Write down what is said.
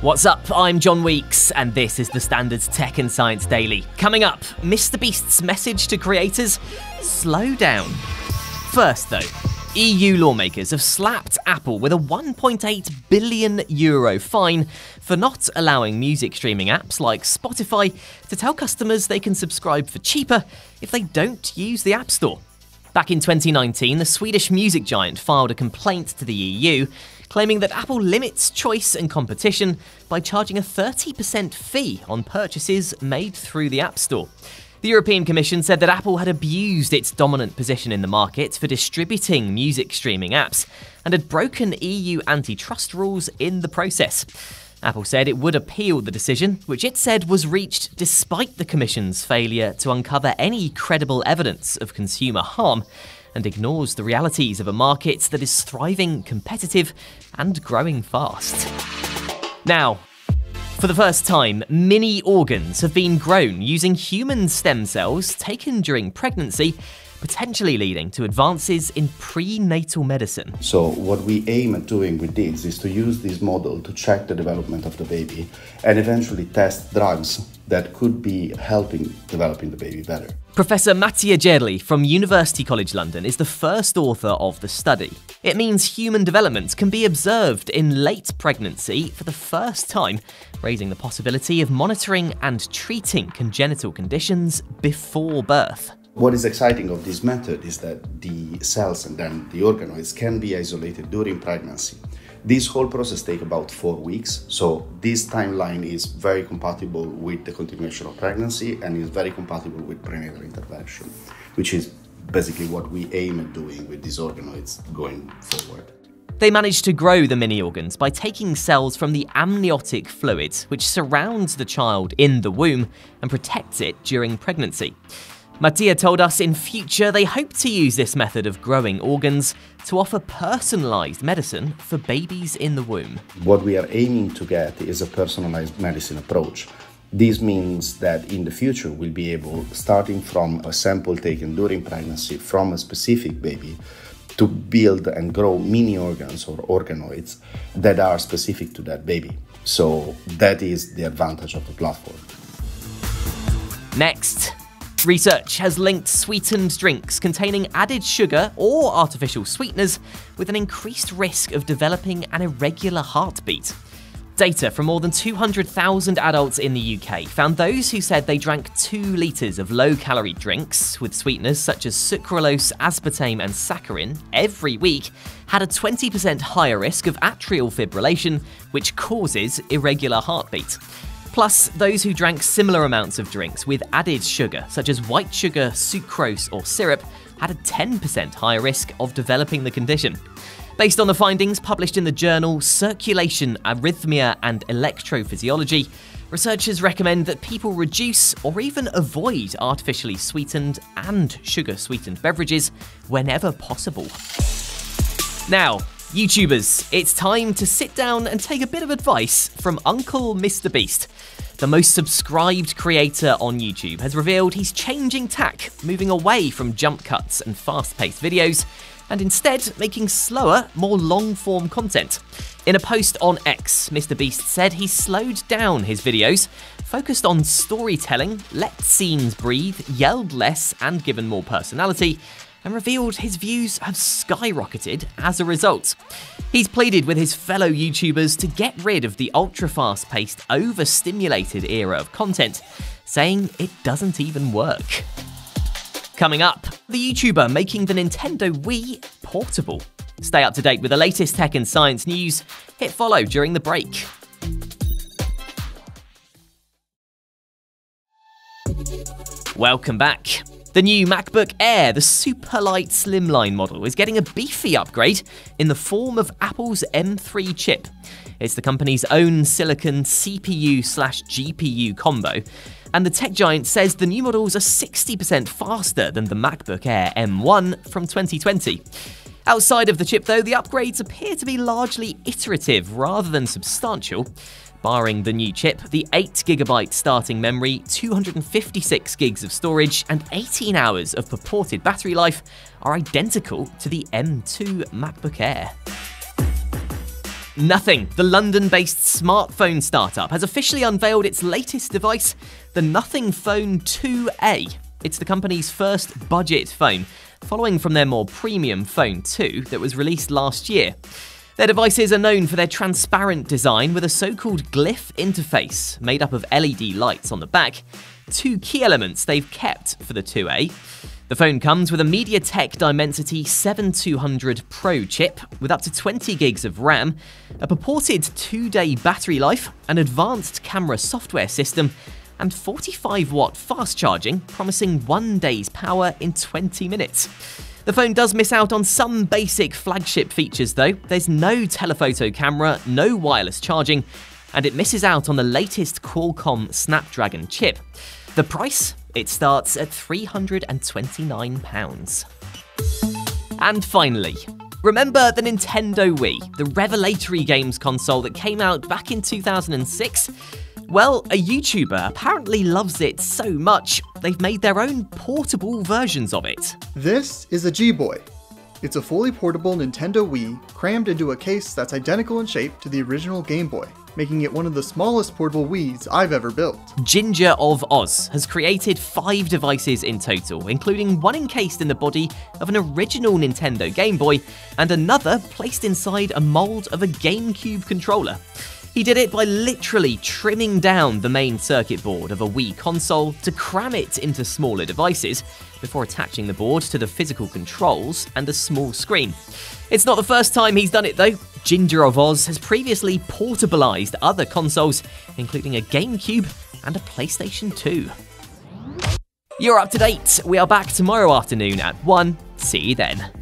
What's up? I'm John Weeks, and this is the Standard's Tech and Science Daily. Coming up, MrBeast's message to creators: slow down. First though, EU lawmakers have slapped Apple with a €1.8 billion fine for not allowing music streaming apps like Spotify to tell customers they can subscribe for cheaper if they don't use the App Store. Back in 2019, the Swedish music giant filed a complaint to the EU, claiming that Apple limits choice and competition by charging a 30% fee on purchases made through the App Store. The European Commission said that Apple had abused its dominant position in the market for distributing music streaming apps and had broken EU antitrust rules in the process. Apple said it would appeal the decision, which it said was reached despite the Commission's failure to uncover any credible evidence of consumer harm, and ignores the realities of a market that is thriving, competitive, and growing fast. Now, for the first time, mini organs have been grown using human stem cells taken during pregnancy, potentially leading to advances in prenatal medicine. So what we aim at doing with this is to use this model to track the development of the baby and eventually test drugs that could be helping developing the baby better. Professor Mattia Gerli from University College London is the first author of the study. It means human development can be observed in late pregnancy for the first time, raising the possibility of monitoring and treating congenital conditions before birth. What is exciting of this method is that the cells and then the organoids can be isolated during pregnancy. This whole process takes about 4 weeks, so this timeline is very compatible with the continuation of pregnancy and is very compatible with prenatal intervention, which is basically what we aim at doing with these organoids going forward. They managed to grow the mini organs by taking cells from the amniotic fluid, which surrounds the child in the womb and protects it during pregnancy. Mattia told us in future they hope to use this method of growing organs to offer personalised medicine for babies in the womb. What we are aiming to get is a personalised medicine approach. This means that in the future we'll be able, starting from a sample taken during pregnancy from a specific baby, to build and grow mini organs or organoids that are specific to that baby. So that is the advantage of the platform. Next. Research has linked sweetened drinks containing added sugar or artificial sweeteners with an increased risk of developing an irregular heartbeat. Data from more than 200,000 adults in the UK found those who said they drank 2 litres of low-calorie drinks with sweeteners such as sucralose, aspartame and saccharin every week had a 20% higher risk of atrial fibrillation, which causes irregular heartbeat. Plus, those who drank similar amounts of drinks with added sugar, such as white sugar, sucrose or syrup, had a 10% higher risk of developing the condition. Based on the findings published in the journal Circulation, Arrhythmia and Electrophysiology, researchers recommend that people reduce or even avoid artificially sweetened and sugar-sweetened beverages whenever possible. Now, YouTubers, it's time to sit down and take a bit of advice from Uncle MrBeast. The most subscribed creator on YouTube has revealed he's changing tack, moving away from jump cuts and fast-paced videos, and instead making slower, more long-form content. In a post on X, MrBeast said he's slowed down his videos, focused on storytelling, let scenes breathe, yelled less and given more personality, and revealed his views have skyrocketed as a result. He's pleaded with his fellow YouTubers to get rid of the ultra-fast-paced, overstimulated era of content, saying it doesn't even work. Coming up, the YouTuber making the Nintendo Wii portable. Stay up to date with the latest tech and science news. Hit follow during the break. Welcome back. The new MacBook Air, the super light slimline model, is getting a beefy upgrade in the form of Apple's M3 chip. It's the company's own silicon CPU/GPU combo, and the tech giant says the new models are 60% faster than the MacBook Air M1 from 2020. Outside of the chip though, the upgrades appear to be largely iterative rather than substantial. Barring the new chip, the 8GB starting memory, 256 gigs of storage, and 18 hours of purported battery life are identical to the M2 MacBook Air. Nothing, the London-based smartphone startup, has officially unveiled its latest device, the Nothing Phone 2A. It's the company's first budget phone, following from their more premium Phone 2 that was released last year. Their devices are known for their transparent design with a so-called glyph interface made up of LED lights on the back. Two key elements they've kept for the 2A. The phone comes with a MediaTek Dimensity 7200 Pro chip with up to 20 gigs of RAM, a purported 2-day battery life, an advanced camera software system, and 45-watt fast charging, promising 1 day's power in 20 minutes. The phone does miss out on some basic flagship features though. There's no telephoto camera, no wireless charging, and it misses out on the latest Qualcomm Snapdragon chip. The price? It starts at £329. And finally, remember the Nintendo Wii, the revelatory games console that came out back in 2006? Well, a YouTuber apparently loves it so much, they've made their own portable versions of it. This is a G-Boy. It's a fully portable Nintendo Wii crammed into a case that's identical in shape to the original Game Boy, making it one of the smallest portable Wiis I've ever built. Ginger of Oz has created 5 devices in total, including one encased in the body of an original Nintendo Game Boy and another placed inside a mold of a GameCube controller. He did it by literally trimming down the main circuit board of a Wii console to cram it into smaller devices before attaching the board to the physical controls and a small screen. It's not the first time he's done it though. Ginger of Oz has previously portabilized other consoles, including a GameCube and a PlayStation 2. You're up to date. We are back tomorrow afternoon at 1. See you then.